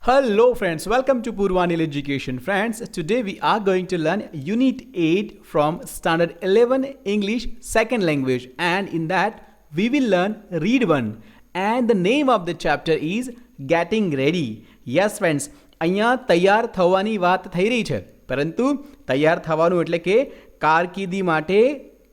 Hello friends, welcome to Purvanil Education. Friends, today we are going to learn Unit 8 from Standard 11 English Second Language, and in that we will learn Read 1, and the name of the chapter is Getting Ready. Yes friends, અહીંયા તૈયાર થવાની વાત થઈ રહી છે, પરંતુ તૈયાર થવાનું એટલે કે કારકિર્દી માટે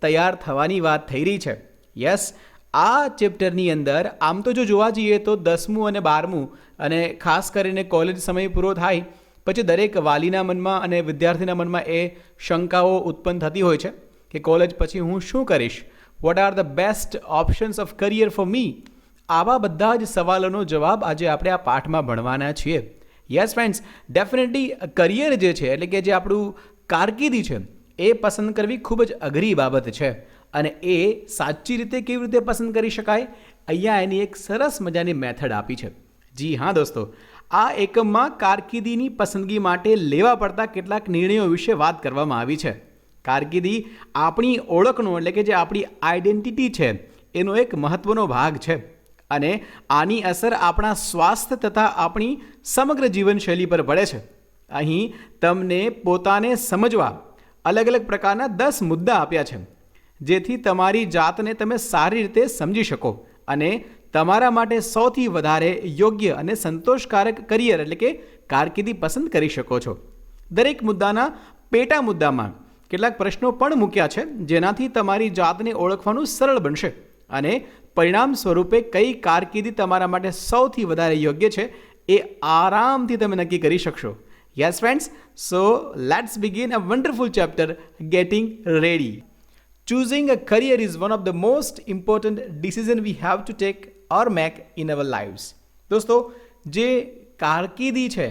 તૈયાર થવાની વાત થઈ રહી છે. યસ, આ ચેપ્ટરની અંદર આમ તો જો જોવા જઈએ તો 10મું અને 12મું અને ખાસ કરીને કોલેજ સમય પૂરો થાય પછી દરેક વાલીના મનમાં અને વિદ્યાર્થીના મનમાં એ શંકાઓ ઉત્પન્ન થતી હોય છે કે કોલેજ પછી હું શું કરીશ, what are the best options of career for me. આવા બધા જ સવાલોનો જવાબ આજે આપણે આ પાઠમાં ભણવાના છીએ. યસ ફ્રેન્ડ્સ, ડેફિનેટલી કરિયર જે છે એટલે કે જે આપણું કારકિર્દી છે એ પસંદ કરવી ખૂબ જ અઘરી બાબત છે, અને એ સાચી રીતે કેવી રીતે પસંદ કરી શકાય અહીંયા એની એક સરસ મજાની મેથડ આપી છે. જી હા દોસ્તો, આ એકમમાં કારકિર્દીની પસંદગી માટે લેવા પડતા કેટલાક નિર્ણયો વિશે વાત કરવામાં આવી છે. કારકિર્દી આપણી ઓળખનો એટલે કે જે આપણી આઈડેન્ટિટી છે એનો એક મહત્વનો ભાગ છે, અને આની અસર આપણા સ્વાસ્થ્ય તથા આપણી સમગ્ર જીવનશૈલી પર પડે છે. અહીં તમને પોતાને સમજવા અલગ અલગ પ્રકારના 10 મુદ્દા આપ્યા છે, જેથી તમારી જાતને તમે સારી રીતે સમજી શકો અને તમારા માટે સૌથી વધારે યોગ્ય અને સંતોષકારક કરિયર એટલે કે કારકિર્દી પસંદ કરી શકો છો. દરેક મુદ્દાના પેટા મુદ્દામાં કેટલાક પ્રશ્નો પણ મૂક્યા છે, જેનાથી તમારી જાતને ઓળખવાનું સરળ બનશે અને પરિણામ સ્વરૂપે કઈ કારકિર્દી તમારા માટે સૌથી વધારે યોગ્ય છે એ આરામથી તમે નક્કી કરી શકશો. Yes friends, so let's begin a wonderful chapter, getting ready. Choosing a career is one of the most important decisions we have to take or make in our lives. દોસ્તો, જે કારકિર્દી છે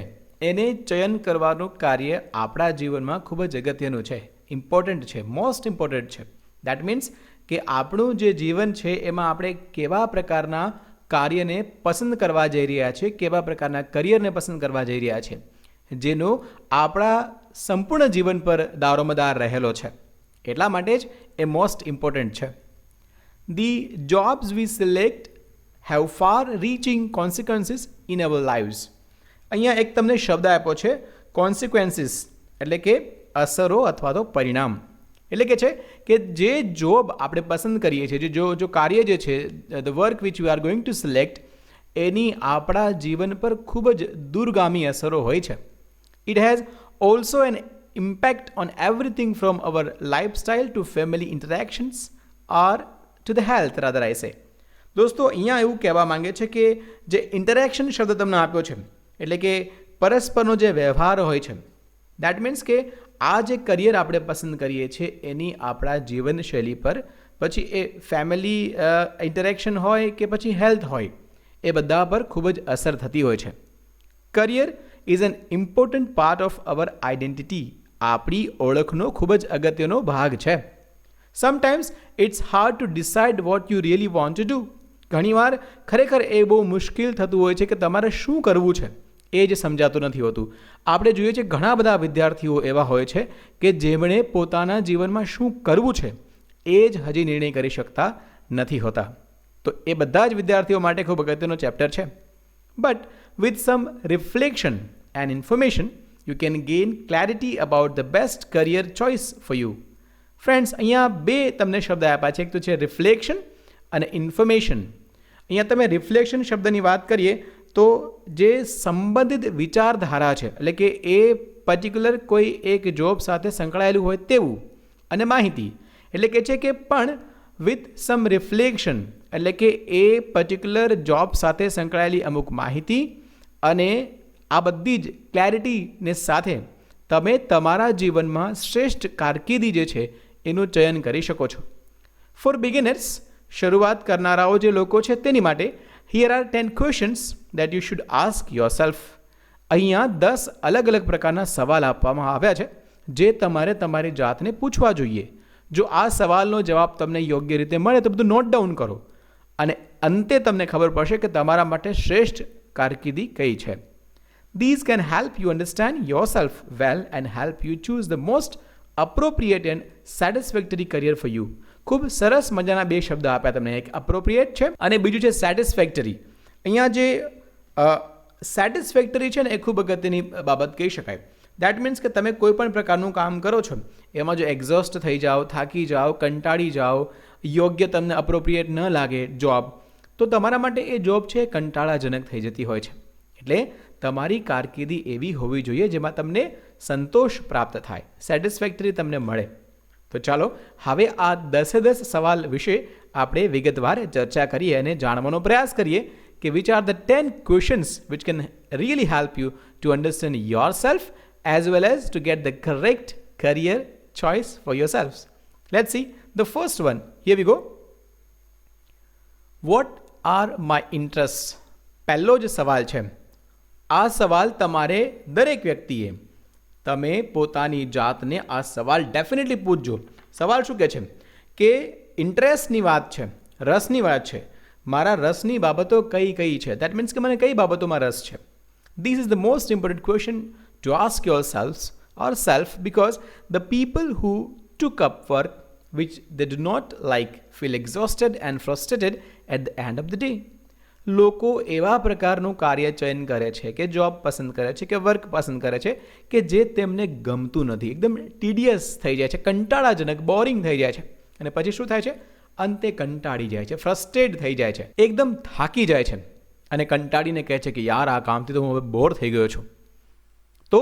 એને ચયન કરવાનું કાર્ય આપણા જીવનમાં ખૂબ જ અગત્યનું છે, ઇમ્પોર્ટન્ટ છે, મોસ્ટ ઇમ્પોર્ટન્ટ છે. દેટ મીન્સ કે આપણું જે જીવન છે એમાં આપણે કેવા પ્રકારના કાર્યને પસંદ કરવા જઈ રહ્યા છીએ, કેવા પ્રકારના કરિયરને પસંદ કરવા જઈ રહ્યા છે, જેનો આપણા સંપૂર્ણ જીવન પર દારોમદાર રહેલો છે. એટલા માટે જ એ મોસ્ટ ઇમ્પોર્ટન્ટ છે. The jobs we select have far reaching consequences in our lives. અહીંયા એક તમને શબ્દ આપ્યો છે કોન્સિક્વન્સીસ, એટલે કે અસરો અથવા તો પરિણામ. એટલે કે છે કે જે જોબ આપણે પસંદ કરીએ છીએ, જો કાર્ય જે છે, the work which you are going to select, એની આપણા જીવન પર ખૂબ જ દૂરગામી અસરો હોય છે. It has also an impact on everything from our lifestyle to family interactions or to the health, rather I say. દોસ્તો, અહીંયા એવું કહેવા માંગે છે કે જે ઇન્ટરેક્શન શબ્દ તમને આપ્યો છે એટલે કે પરસ્પરનો જે વ્યવહાર હોય છે, દેટ મીન્સ કે આ જે કરિયર આપણે પસંદ કરીએ છીએ એની આપણા જીવનશૈલી પર, પછી એ ફેમિલી ઇન્ટરેક્શન હોય કે પછી હેલ્થ હોય, એ બધા પર ખૂબ જ અસર થતી હોય છે. Career is an important part of our identity. આપણી ઓળખનો ખૂબ જ અગત્યનો ભાગ છે. Sometimes it's hard to decide what you really want to do. ઘણીવાર ખરેખર એ બહુ મુશ્કેલ થતું હોય છે કે તમારે શું કરવું છે એ જ સમજાતું નથી હોતું. આપણે જોઈએ છે ઘણા બધા વિદ્યાર્થીઓ એવા હોય છે કે જેમણે પોતાના જીવનમાં શું કરવું છે એ જ હજી નિર્ણય કરી શકતા નથી હોતા. તો એ બધા જ વિદ્યાર્થીઓ માટે ખૂબ અગત્યનો ચેપ્ટર છે. But with some reflection and information, you can gain clarity about the best career choice for you. Friends, અહીંયા બે તમને શબ્દ આપ્યા છે, એક તો છે રિફ્લેક્શન અને ઇન્ફોર્મેશન. અહીંયા તમે રિફ્લેક્શન શબ્દની વાત કરીએ તો જે સંબંધિત વિચારધારા છે એટલે કે એ પર્ટિક્યુલર કોઈ એક જોબ સાથે સંકળાયેલું હોય તેવું, અને માહિતી એટલે કે છે કે પણ વિથ સમ રિફ્લેક્શન એટલે કે એ પર્ટિક્યુલર જોબ સાથે સંકળાયેલી અમુક માહિતી અને આ બધી જ ક્લેરિટીને સાથે તમે તમારા જીવનમાં શ્રેષ્ઠ કારકિર્દી જે છે એનું ચયન કરી શકો છો. ફોર બિગિનર્સ, શરૂઆત કરનારાઓ જે લોકો છે તેની માટે here are 10 questions that you should ask yourself. અહીંયા 10 અલગ અલગ પ્રકારના સવાલ આપવામાં આવ્યા છે જે તમારે તમારી જાતને પૂછવા જોઈએ. જો આ સવાલનો જવાબ તમને યોગ્ય રીતે મળે તો બધું નોટ ડાઉન કરો, અને અંતે તમને ખબર પડશે કે તમારા માટે શ્રેષ્ઠ કારકિર્દી કઈ છે. These can help you understand yourself well and help you choose the most appropriate and satisfactory career for you. ખૂબ સરસ મજાના બે શબ્દ આપ્યા તમને, એક appropriate છે અને બીજું છે satisfactory. અહીંયા જે સેટિસ્ફેક્ટરી છે ને એ ખૂબ અગત્યની બાબત કહી શકાય. દેટ મીન્સ કે તમે કોઈ પણ પ્રકારનું કામ કરો છો એમાં જો એક્ઝોસ્ટ થઈ જાઓ, થાકી જાઓ, કંટાળી જાઓ, યોગ્ય તમને અપ્રોપ્રિએટ ન લાગે જોબ, તો તમારા માટે એ જોબ છે કંટાળાજનક થઈ જતી હોય છે. એટલે તમારી કારકિર્દી એવી હોવી જોઈએ જેમાં તમને સંતોષ પ્રાપ્ત થાય, સેટિસ્ફેક્ટરી તમને મળે. તો ચાલો હવે આ 10 સવાલ વિશે આપણે વિગતવાર ચર્ચા કરીએ અને જાણવાનો પ્રયાસ કરીએ કે which are the 10 questions which can really help you to understand yourself as well as to get the correct career choice for yourselves. Let's see the first one. Here we go. What are my interests? પહેલો જ સવાલ છે. આ સવાલ તમારે દરેક વ્યક્તિએ તમે પોતાની જાતને આ સવાલ ડેફિનેટલી પૂછજો. સવાલ શું કહે છે કે ઇન્ટરેસ્ટની વાત છે, રસની વાત છે. મારા રસની બાબતો કઈ કઈ છે? દેટ મીન્સ કે મને કઈ બાબતોમાં રસ છે. This is the most important question to ask yourselves or self because the people who took up work which they do not like feel exhausted and frustrated at the end of the day. લોકો એવા પ્રકારનું કાર્ય ચયન કરે છે કે job પસંદ કરે છે કે વર્ક પસંદ કરે છે કે જે તેમને ગમતું નથી, એકદમ ટીડિયસ થઈ જાય છે, કંટાળાજનક, બોરિંગ થઈ જાય છે અને પછી શું થાય છે? અંતે કંટાળી જાય છે, ફ્રસ્ટ્રેટ થઈ જાય છે, એકદમ થાકી જાય છે અને કંટાળીને કહે છે કે યાર આ કામથી તો હું હવે બોર થઈ ગયો છું. તો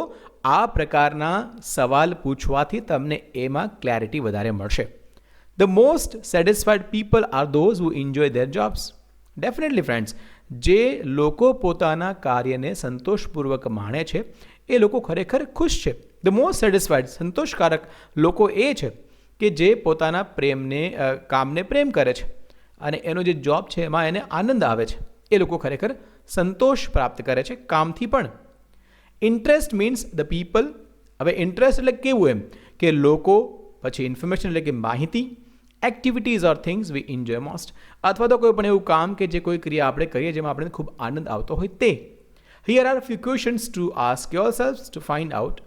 આ પ્રકારના સવાલ પૂછવાથી તમને એમાં ક્લેરિટી વધારે મળશે. The most satisfied people are those who enjoy their jobs. Definitely friends, જે લોકો પોતાના કાર્યને સંતોષપૂર્વક માણે છે એ લોકો ખરેખર ખુશ છે. The most satisfied, સંતોષકારક લોકો એ છે કે જે પોતાના કામને પ્રેમ કરે છે અને એનો જે જોબ છે એમાં એને આનંદ આવે છે. એ લોકો ખરેખર સંતોષ પ્રાપ્ત કરે છે કામથી પણ. Interest means the people. હવે ઇન્ટરેસ્ટ એટલે કેવું એમ કે લોકો, પછી ઇન્ફોર્મેશન એટલે કે માહિતી, activities or things we enjoy most, અથવા તો કોઈ પણ એવું કામ કે જે કોઈ ક્રિયા આપણે કરીએ જેમાં આપણે ખૂબ આનંદ આવતો હોય તે. Here are few questions to ask yourself to find out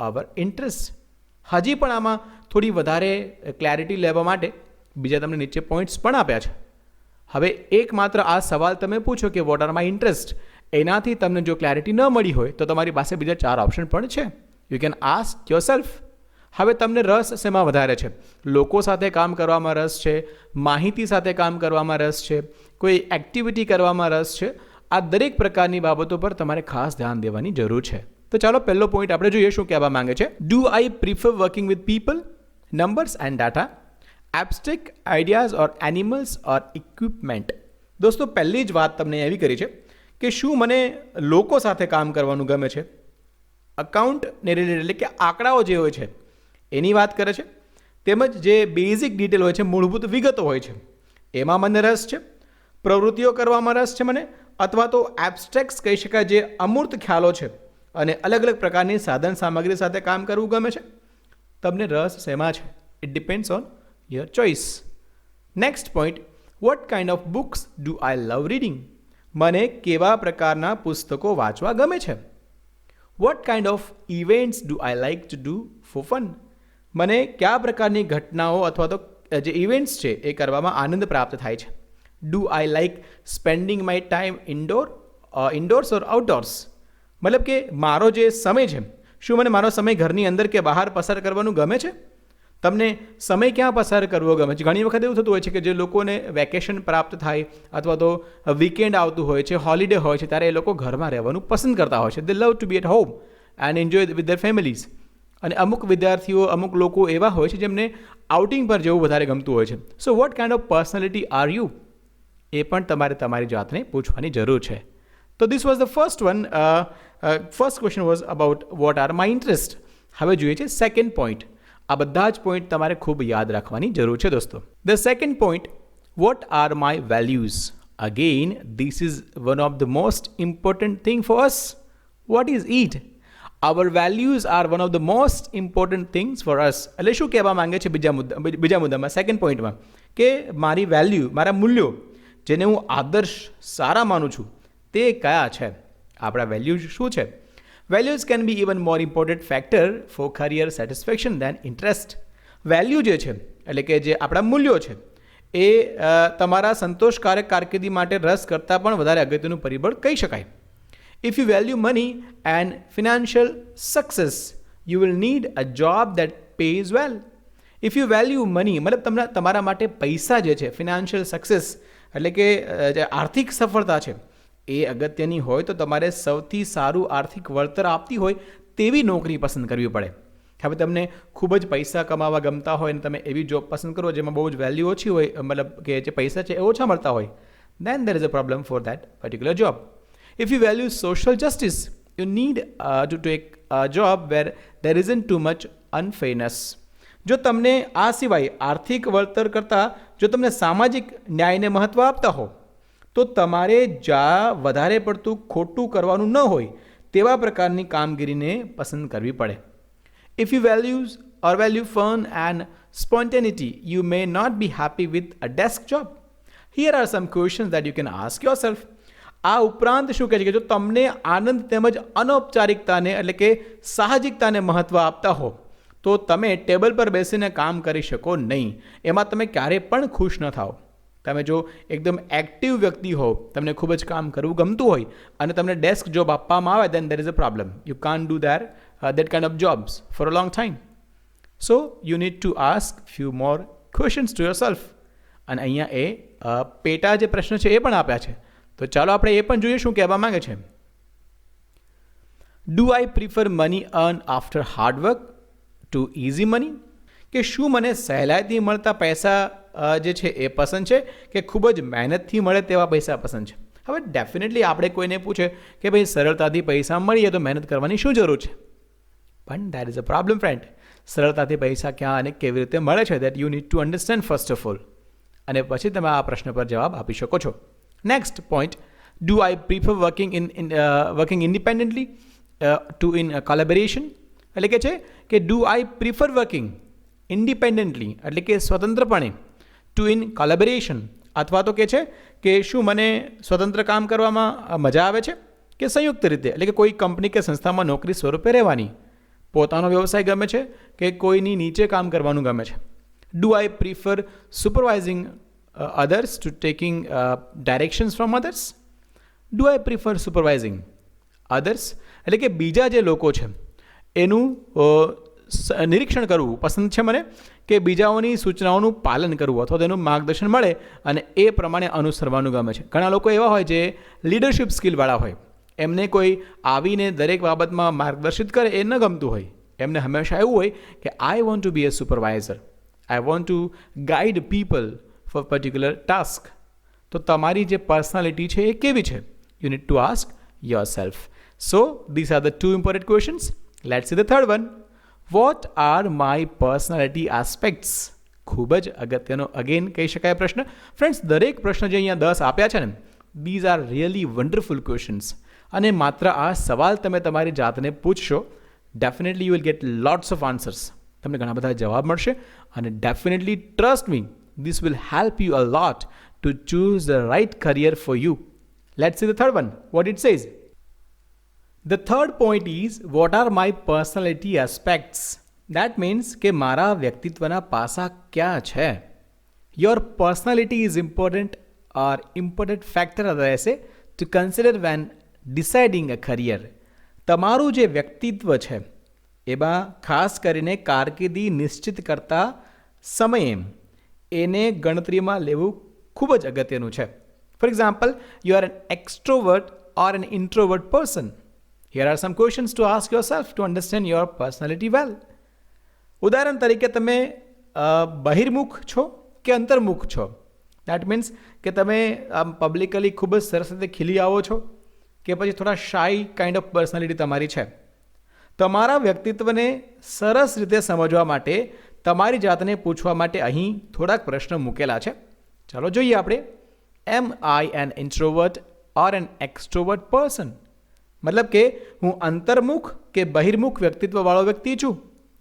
our interest. હજી પણ આમાં થોડી વધારે ક્લેરિટી લેવા માટે બીજા તમને નીચે પોઈન્ટ્સ પણ આપ્યા છે. હવે એકમાત્ર આ સવાલ તમે પૂછો કે વોટ આર માય ઇન્ટરેસ્ટ, એનાથી તમને જો ક્લેરિટી ન મળી હોય તો તમારી પાસે બીજા 4 ઓપ્શન પણ છે. You can ask yourself. હવે તમને રસ શેમાં વધારે છે? લોકો સાથે કામ કરવામાં રસ છે, માહિતી સાથે કામ કરવામાં રસ છે, કોઈ એક્ટિવિટી કરવામાં રસ છે? આ દરેક પ્રકારની બાબતો પર તમારે ખાસ ધ્યાન દેવાની જરૂર છે. તો ચાલો પહેલો પોઈન્ટ આપણે જોઈએ શું કહેવા માંગે છે. Do I prefer working with people, numbers and data, abstract ideas or animals or equipment? દોસ્તો પહેલી જ વાત તમને એવી કરી છે કે શું મને લોકો સાથે કામ કરવાનું ગમે છે, અકાઉન્ટને રિલેટેડ એટલે કે આંકડાઓ જે હોય છે એની વાત કરે છે, તેમજ જે બેઝિક ડિટેલ હોય છે, મૂળભૂત વિગતો હોય છે એમાં મને રસ છે, પ્રવૃત્તિઓ કરવામાં રસ છે મને, અથવા તો એબ્સ્ટ્રેક્ટ્સ કહી શકાય જે અમૂર્ત ખ્યાલો છે અને અલગ અલગ પ્રકારની સાધન સામગ્રી સાથે કામ કરવું ગમે છે. તમને રસ શેમાં છે? It depends on your choice. Next point, vote kind of books do I love reading? મને કેવા પ્રકારના પુસ્તકો વાંચવા ગમે છે? Vote kind of events do I like to do for fun? મને કયા પ્રકારની ઘટનાઓ અથવા તો જે ઇવેન્ટ્સ છે એ કરવામાં આનંદ પ્રાપ્ત થાય છે? Do I like spending my time indoors or outdoors? મતલબ કે મારો જે સમય છે, શું મને મારો સમય ઘરની અંદર કે બહાર પસાર કરવાનું ગમે છે? તમને સમય ક્યાં પસાર કરવો ગમે છે? ઘણી વખત એવું થતું હોય છે કે જે લોકોને વેકેશન પ્રાપ્ત થાય અથવા તો વીકેન્ડ આવતું હોય છે, હોલિડે હોય છે, ત્યારે એ લોકો ઘરમાં રહેવાનું પસંદ કરતા હોય છે. They love to be at home and enjoy with their families. અને અમુક વિદ્યાર્થીઓ, અમુક લોકો એવા હોય છે જેમને આઉટિંગ પર જવું વધારે ગમતું હોય છે. So what kind of personality are you? એ પણ તમારે તમારી જાતને પૂછવાની જરૂર છે. તો this was the first one. First question was about what are my interest. હવે જોઈએ છે સેકન્ડ પોઈન્ટ. આ બધા જ પોઈન્ટ તમારે ખૂબ યાદ રાખવાની જરૂર છે દોસ્તો. The second point, vote are my values? Again this is one of the most important thing for us. What is it? Our values are one of the most important things for us. એટલે શું કહેવા માંગે છે બીજા મુદ્દામાં, second પોઈન્ટમાં, કે મારી value, મારા મૂલ્યો જેને હું આદર્શ સારા માનું છું તે કયા છે? આપણા વેલ્યુઝ શું છે? Values can be even more important factor for career satisfaction than interest. Value જે છે એટલે કે જે આપણા મૂલ્યો છે એ તમારા સંતોષકારક કારકિર્દી માટે રસ કરતાં પણ વધારે અગત્યનું પરિબળ કહી શકાય. If you value money and financial success, you will need a job that pays well. If you value money, મતલબ તમારા માટે પૈસા જે છે, ફિનાન્શિયલ સક્સેસ એટલે કે જે આર્થિક સફળતા છે એ અગત્યની હોય તો તમારે સૌથી સારું આર્થિક વળતર આપતી હોય તેવી નોકરી પસંદ કરવી પડે. હવે તમને ખૂબ જ પૈસા કમાવા ગમતા હોય અને તમે એવી જોબ પસંદ કરો જેમાં બહુ જ વેલ્યુ ઓછી હોય, મતલબ કે જે પૈસા છે એ ઓછા મળતા હોય, then there is a problem for that particular job. If you value social justice, you need to take a job where there isn't too much unfairness. જો તમને આ સિવાય આર્થિક વળતર કરતાં જો તમને સામાજિક ન્યાયને મહત્ત્વ આપતા હો તો તમારે જ્યાં વધારે પડતું ખોટું કરવાનું ન હોય તેવા પ્રકારની કામગીરીને પસંદ કરવી પડે. If you value fun and spontaneity, you may not be happy with a desk job. Here are some questions that you can ask yourself. આ ઉપરાંત શું કહે છે કે જો તમને આનંદ તેમજ અનૌપચારિકતાને એટલે કે સાહજિકતાને મહત્ત્વ આપતા હો તો તમે ટેબલ પર બેસીને કામ કરી શકો નહીં. એમાં તમે ક્યારેય પણ ખુશ ન થાઓ. તમે જો એકદમ એક્ટિવ વ્યક્તિ હો, તમને ખૂબ જ કામ કરવું ગમતું હોય અને તમને ડેસ્ક જોબ આપવામાં આવે, then there is a problem. You can't do that kind of jobs for a long time. So you need to ask few more questions to yourself. અને અહીંયા એ પેટા જે પ્રશ્ન છે એ પણ આપ્યા છે, તો ચાલો આપણે એ પણ જોઈએ શું કહેવા માંગે છે. Do I prefer money earned after hard work to easy money? કે શું મને સહેલાઈથી મળતા પૈસા જે છે એ પસંદ છે કે ખૂબ જ મહેનતથી મળે તેવા પૈસા પસંદ છે? હવે ડેફિનેટલી આપણે કોઈને પૂછે કે ભાઈ સરળતાથી પૈસા મળીએ તો મહેનત કરવાની શું જરૂર છે, પણ that is a problem friend. સરળતાથી પૈસા ક્યાં અને કેવી રીતે મળે છે that you need to understand first of all, અને પછી તમે આ પ્રશ્ન પર જવાબ આપી શકો છો. Next point, do I prefer working independently to in collaboration? એટલે કે છે કે do I prefer working independently એટલે કે સ્વતંત્રપણે ટુ ઇન કોલેબોરેશન, અથવા તો કે છે કે શું મને સ્વતંત્ર કામ કરવામાં મજા આવે છે કે સંયુક્ત રીતે એટલે કે કોઈ કંપની કે સંસ્થામાં નોકરી સ્વરૂપે રહેવાની, પોતાનો વ્યવસાય ગમે છે કે કોઈની નીચે કામ કરવાનું ગમે છે? Do I prefer supervising others to taking directions from others? Do I prefer supervising others? એટલે કે બીજા જે લોકો છે એનું નિરીક્ષણ કરવું પસંદ છે મને કે બીજાઓની સૂચનાઓનું પાલન કરવું અથવા તેનું માર્ગદર્શન મળે અને એ પ્રમાણે અનુસરવાનું ગમે છે? ઘણા લોકો એવા હોય જે લીડરશિપ સ્કિલવાળા હોય, એમને કોઈ આવીને દરેક બાબતમાં માર્ગદર્શિત કરે એ ન ગમતું હોય. એમને હંમેશા એવું હોય કે I want to be a supervisor, I want to guide people for particular task. તો તમારી જે પર્સનાલિટી છે એ કેવી છે? You need to ask yourself. So these are the two important questions. Let's see the third one. What are my personality aspects? ખૂબ જ અગત્યનો again કહી શકાય પ્રશ્ન. ફ્રેન્ડ્સ, દરેક પ્રશ્ન જે અહીંયા 10 આપ્યા છે ને, these are really wonderful questions. અને માત્ર આ સવાલ તમે તમારી જાતને પૂછશો, definitely you will get lots of answers. તમને ઘણા બધા જવાબ મળશે અને definitely trust me, this will help you a lot to choose the right career for you. Let's see the third one, what it says. The third point is, what are my personality aspects? That means કે મારા વ્યક્તિત્વના પાસા ક્યાં છે? Your personality is important factor રહેશે to consider when deciding a career. તમારું જે વ્યક્તિત્વ છે એમાં ખાસ કરીને કારકિર્દી નિશ્ચિત કરતા સમયે એને ગણતરીમાં લેવું ખૂબ જ અગત્યનું છે. For example, you are an extrovert or an introvert person. Here are some questions to ask yourself to understand your personality well. ઉદાહરણ તરીકે તમે બહિર્મુખ છો કે અંતર્મુખ છો? દેટ મીન્સ કે તમે આમ પબ્લિકલી ખૂબ જ સરસ રીતે ખીલી આવો છો કે પછી થોડા શાય કાઇન્ડ ઓફ પર્સનાલિટી તમારી છે? તમારા વ્યક્તિત્વને સરસ રીતે સમજવા માટે તમારી જાતને પૂછવા માટે અહીં થોડાક પ્રશ્ન મૂકેલા છે. ચાલો જોઈએ આપણે. Am I an introvert or an extrovert person? મતલબ કે હું અંતર્મુખ કે બહિર્મુખ વ્યક્તિત્વવાળો વ્યક્તિ છું?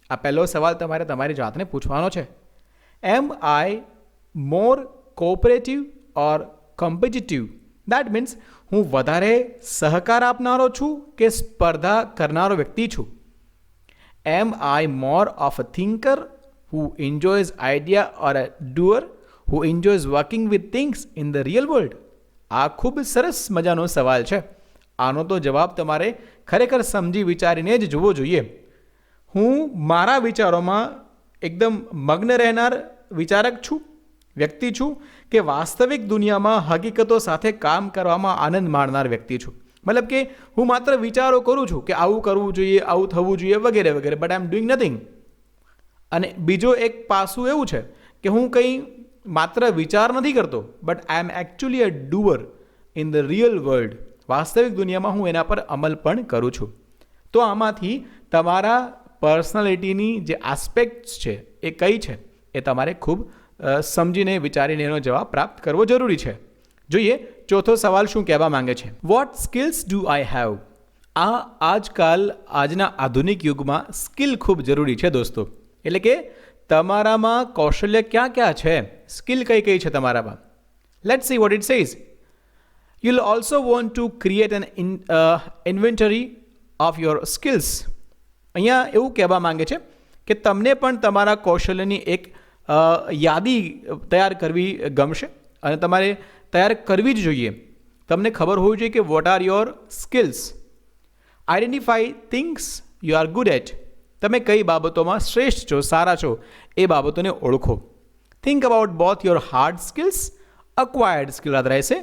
આ પહેલો સવાલ તમારે તમારી જાતને પૂછવાનો છે. Am I more cooperative or competitive? That means હું વધારે સહકાર આપનારો છું કે સ્પર્ધા કરનારો વ્યક્તિ છું? Am I more of a thinker who enjoys idea or a doer who enjoys working with things in the real world? આ ખૂબ સરસ મજાનો સવાલ છે આનો તો જવાબ તમારે ખરેખર સમજી વિચારીને જ જોવો જોઈએ. હું મારા વિચારોમાં એકદમ મગ્ન રહેનાર વિચારક છું, વ્યક્તિ છું, કે વાસ્તવિક દુનિયામાં હકીકતો સાથે કામ કરવામાં આનંદ માણનાર વ્યક્તિ છું. મતલબ કે હું માત્ર વિચારો કરું છું કે આવું કરવું જોઈએ, આવું થવું જોઈએ વગેરે વગેરે, but I am doing nothing. અને બીજો એક પાસું એવું છે કે હું કંઈ માત્ર વિચાર નથી કરતો, but I am actually a doer in the real world. વાસ્તવિક દુનિયામાં હું એના પર અમલ પણ કરું છું. તો આમાંથી તમારા પર્સનાલિટીની જે આસ્પેક્ટ્સ છે એ કઈ છે એ તમારે ખૂબ સમજીને વિચારીને એનો જવાબ પ્રાપ્ત કરવો જરૂરી છે. જોઈએ ચોથો સવાલ શું કહેવા માંગે છે. What skills do I have? આજના આધુનિક યુગમાં સ્કિલ ખૂબ જરૂરી છે દોસ્તો. એટલે કે તમારામાં કૌશલ્ય ક્યાં ક્યાં છે, સ્કિલ કઈ કઈ છે તમારામાં. Let's see vote it says. You'll also want to create an inventory of your skills. અહીંયા એવું કહેવા માંગે છે કે તમને પણ તમારા કૌશલ્યની એક યાદી તૈયાર કરવી ગમશે અને તમારે તૈયાર કરવી જ જોઈએ. તમને ખબર હોવી જોઈએ કે what are your skills. Identify things you are good at. તમે કઈ બાબતોમાં શ્રેષ્ઠ છો, સારા છો, એ બાબતોને ઓળખો. Think about both your hard skills, acquired skill યાદ રહેશે,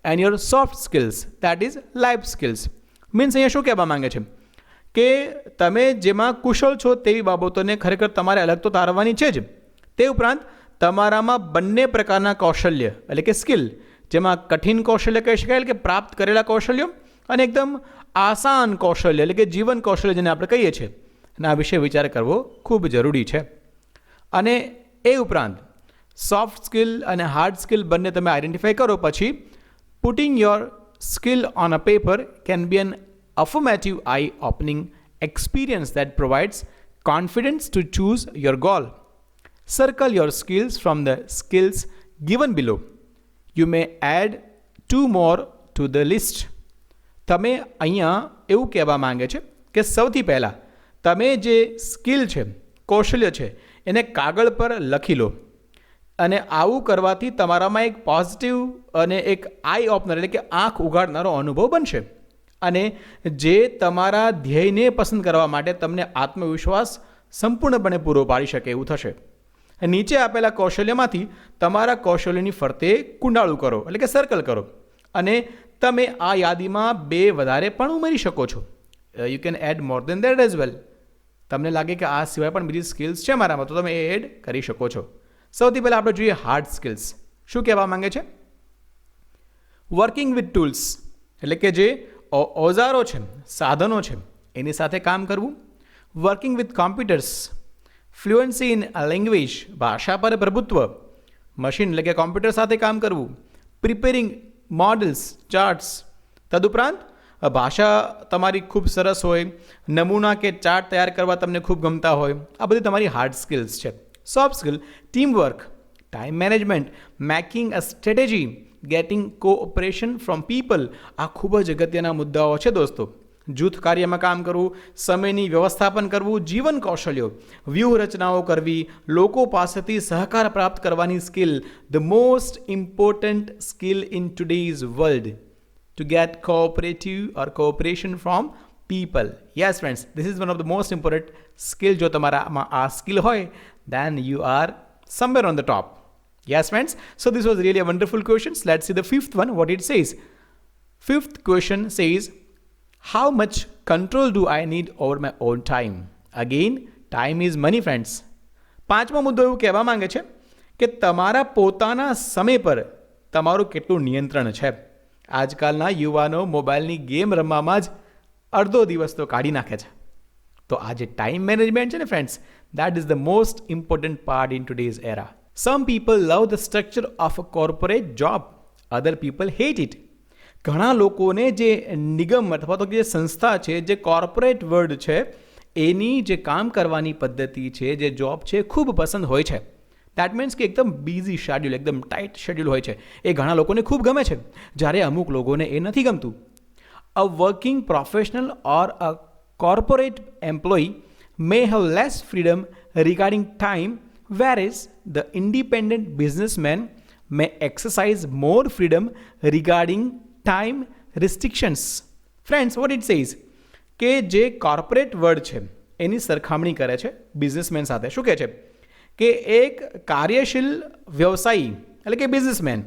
and your soft skills, that is life skills. Means અહીંયા શું કહેવા માંગે છે કે તમે જેમાં કુશળ છો તેવી બાબતોને ખરેખર તમારે અલગ તો તારવવાની છે જ. તે ઉપરાંત તમારામાં બંને પ્રકારના કૌશલ્ય એટલે કે સ્કિલ, જેમાં કઠિન કૌશલ્ય કહી શકાય કે પ્રાપ્ત કરેલા કૌશલ્યો, અને એકદમ આસાન કૌશલ્ય એટલે કે જીવન કૌશલ્ય જેને આપણે કહીએ છીએ, એના વિશે વિચાર કરવો ખૂબ જરૂરી છે. અને એ ઉપરાંત સોફ્ટ સ્કિલ અને હાર્ડ સ્કિલ બંને તમે આઈડેન્ટિફાઈ કરો પછી putting your skill on a paper can be an affirmative eye-opening experience that provides confidence to choose your goal. Circle your skills from the skills given below. You may add 2 more to the list. તમે અહીંયા એવું કહેવા માંગે છે કે સૌથી પહેલાં તમે જે સ્કિલ છે, કૌશલ્ય છે, એને કાગળ પર લખી લો. અને આવું કરવાથી તમારામાં એક પોઝિટિવ અને એક આઈ ઓપનર એટલે કે આંખ ઉઘાડનારો અનુભવ બનશે અને જે તમારા ધ્યેયને પસંદ કરવા માટે તમને આત્મવિશ્વાસ સંપૂર્ણપણે પૂરો પાડી શકે એવું થશે. નીચે આપેલા કૌશલ્યમાંથી તમારા કૌશલ્યની ફરતે કુંડાળું કરો એટલે કે સર્કલ કરો અને તમે આ યાદીમાં 2 વધારે પણ ઉમેરી શકો છો. You can add more than that as well. તમને લાગે કે આ સિવાય પણ બીજી સ્કિલ્સ છે મારામાં તો તમે એ એડ કરી શકો છો. સૌથી પહેલાં આપણે જોઈએ હાર્ડ સ્કિલ્સ. શું કહેવા માંગે છે? વર્કિંગ વિથ ટૂલ્સ એટલે કે જે ઓજારો છે, સાધનો છે, એની સાથે કામ કરવું. Working with computers, fluency in language, ભાષા પર પ્રભુત્વ, મશીન એટલે કે કોમ્પ્યુટર સાથે કામ કરવું. Preparing models, charts. તદુપરાંત ભાષા તમારી ખૂબ સરસ હોય, નમૂના કે ચાર્ટ તૈયાર કરવા તમને ખૂબ ગમતા હોય, આ બધી તમારી હાર્ડ સ્કિલ્સ છે. Soft skill, teamwork, time management, making a strategy, getting cooperation from people. આ ખૂબ જ અગત્યના મુદ્દાઓ છે દોસ્તો. જૂથ કાર્યમાં કામ કરવું, સમયની વ્યવસ્થાપન કરવું, જીવન કૌશલ્યો, વ્યૂહરચનાઓ કરવી, લોકો પાસેથી સહકાર પ્રાપ્ત કરવાની skill. The most important skill in today's world to get cooperative or cooperation from people. Yes friends, this is one of the most important skill. જો તમારામાં આ સ્કિલ હોય then you are somewhere on the top. Yes friends, so this was really a wonderful question. Let's see the fifth one, what it says. Fifth question says, how much control do I need over my own time? Again, time is money friends. પાંચમો મુદ્દો એવું કહેવા માંગે છે કે તમારા પોતાના સમય પર તમારું કેટલું નિયંત્રણ છે. આજકાલના યુવાનો મોબાઈલની ગેમ રમવામાં જ અડધો દિવસ તો કાઢી નાખે છે. તો આ જે ટાઈમ મેનેજમેન્ટ છે ને friends, that is the most important part in today's era. Some people love the structure of a corporate job, other people hate it. ઘણા લોકોને જે નિગમ અથવા તો જે સંસ્થા છે, જે કોર્પોરેટ વર્લ્ડ છે, એની જે કામ કરવાની પદ્ધતિ છે, જે જોબ છે, ખૂબ પસંદ હોય છે. દેટ મીન્સ કે એકદમ બિઝી શેડ્યુલ, એકદમ ટાઈટ શેડ્યુલ હોય છે. એ ઘણા લોકોને ખૂબ ગમે છે, જ્યારે અમુક લોકોને એ નથી ગમતું. A working professional or a corporate employee may have less freedom regarding time, whereas the independent businessman may exercise more freedom regarding time restrictions. Friends, vote it says કે જે કોર્પોરેટ વર્લ્ડ છે એની સરખામણી કરે છે બિઝનેસમેન સાથે. શું કહે છે કે એક કાર્યશીલ વ્યવસાયી એટલે કે બિઝનેસમેન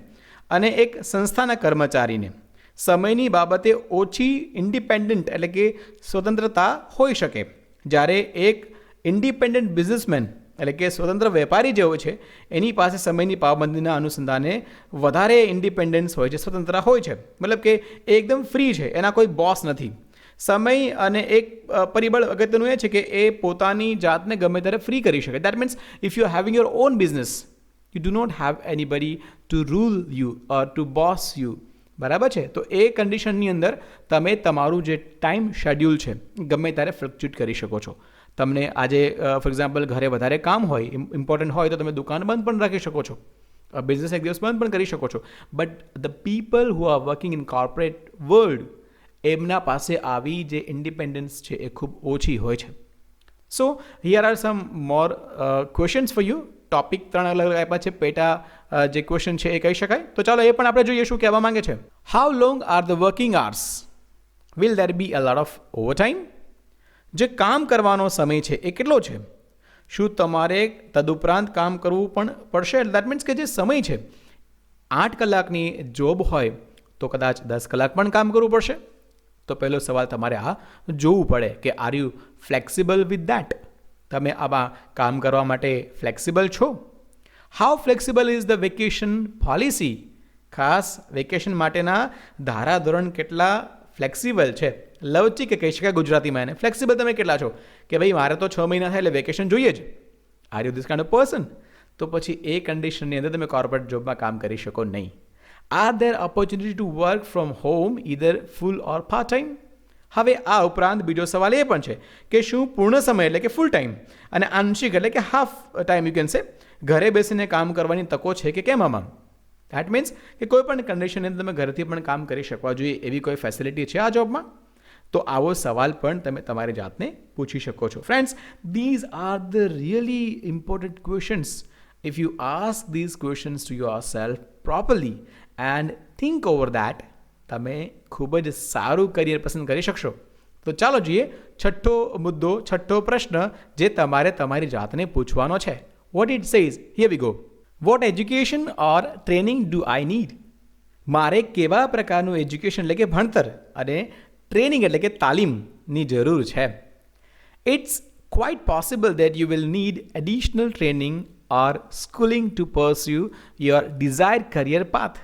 અને એક સંસ્થાના કર્મચારીને સમયની બાબતે ઓછી ઇન્ડિપેન્ડન્ટ એટલે કે સ્વતંત્રતા હોઈ શકે, જ્યારે એક ઇન્ડિપેન્ડન્ટ બિઝનેસમેન એટલે કે સ્વતંત્ર વેપારી જેવો છે એની પાસે સમયની પાબંદીના અનુસંધાને વધારે ઇન્ડિપેન્ડન્સ હોય છે, સ્વતંત્રતા હોય છે. મતલબ કે એ એકદમ ફ્રી છે, એના કોઈ બોસ નથી. સમય અને એક પરિબળ અગત્યનું એ છે કે એ પોતાની જાતને ગમે ત્યારે ફ્રી કરી શકે. That means if you are having your own business, you do not have anybody to rule you or to boss you. બરાબર છે? તો એ કન્ડિશનની અંદર તમે તમારું જે ટાઈમ શેડ્યુલ છે ગમે ત્યારે ફ્લક્ચ્યુએટ કરી શકો છો. તમને આજે ફોર એક્ઝામ્પલ ઘરે વધારે કામ હોય, ઇમ્પોર્ટન્ટ હોય, તો તમે દુકાન બંધ પણ રાખી શકો છો, બિઝનેસ એક દિવસ બંધ પણ કરી શકો છો. But the people who are working in corporate world, એમના પાસે આવી જે ઇન્ડિપેન્ડન્સ છે એ ખૂબ ઓછી હોય છે. સો here are sum more questions for you. Topic 3 અલગ અલગ આપ્યા છે, પેટા જે ક્વેશ્ચન છે એ કહી શકાય. તો ચાલો એ પણ આપણે જોઈએ શું કહેવા માંગે છે. How long are the working hours? Will there be a lot of overtime? જે કામ કરવાનો સમય છે એ કેટલો છે? શું તમારે તદુપરાંત કામ કરવું પણ પડશે? દેટ મીન્સ કે જે સમય છે 8 કલાકની જોબ હોય તો કદાચ 10 કલાક પણ કામ કરવું પડશે. તો પહેલો સવાલ તમારે આ જોવું પડે કે R you flexible with that? તમે આમાં કામ કરવા માટે ફ્લેક્સિબલ છો? How flexible is the vacation policy? ખાસ વેકેશન માટેના ધારાધોરણ કેટલા ફ્લેક્સિબલ છે? લવચીક કહી શકાય ગુજરાતીમાં એને. ફ્લેક્સિબલ તમે કેટલા છો કે ભાઈ મારે તો 6 મહિના થાય એટલે વેકેશન જોઈએ જ? Are you this kind of person? તો પછી એ કન્ડિશનની અંદર તમે કોર્પોરેટ જોબમાં કામ કરી શકો નહીં. Are there opportunity to work from home either full or part time? હવે આ ઉપરાંત બીજો સવાલ એ પણ છે કે શું પૂર્ણ સમય એટલે કે ફૂલ ટાઈમ અને આંશિક એટલે કે half time you can say ઘરે બેસીને કામ કરવાની તકો છે કે કેમ આમાં? દેટ મીન્સ કે કોઈ પણ કન્ડિશનની અંદર તમે ઘરેથી પણ કામ કરી શકવા જોઈએ એવી કોઈ ફેસિલિટી છે આ જોબમાં? તો આવો સવાલ પણ તમે તમારી જાતને પૂછી શકો છો. Friends, these are the really important questions. If you ask these questions to yourself properly and think over that, તમે ખૂબ જ સારું કરિયર પસંદ કરી શકશો. તો ચાલો જોઈએ છઠ્ઠો મુદ્દો, છઠ્ઠો પ્રશ્ન જે તમારે તમારી જાતને પૂછવાનો છે. What it says? Here we go. What education or training do I need? મારે કેવા પ્રકારનું એજ્યુકેશન એટલે કે ભણતર અને ટ્રેનિંગ એટલે કે તાલીમની જરૂર છે? It's quite possible that you will need additional training or schooling to pursue your desired career path.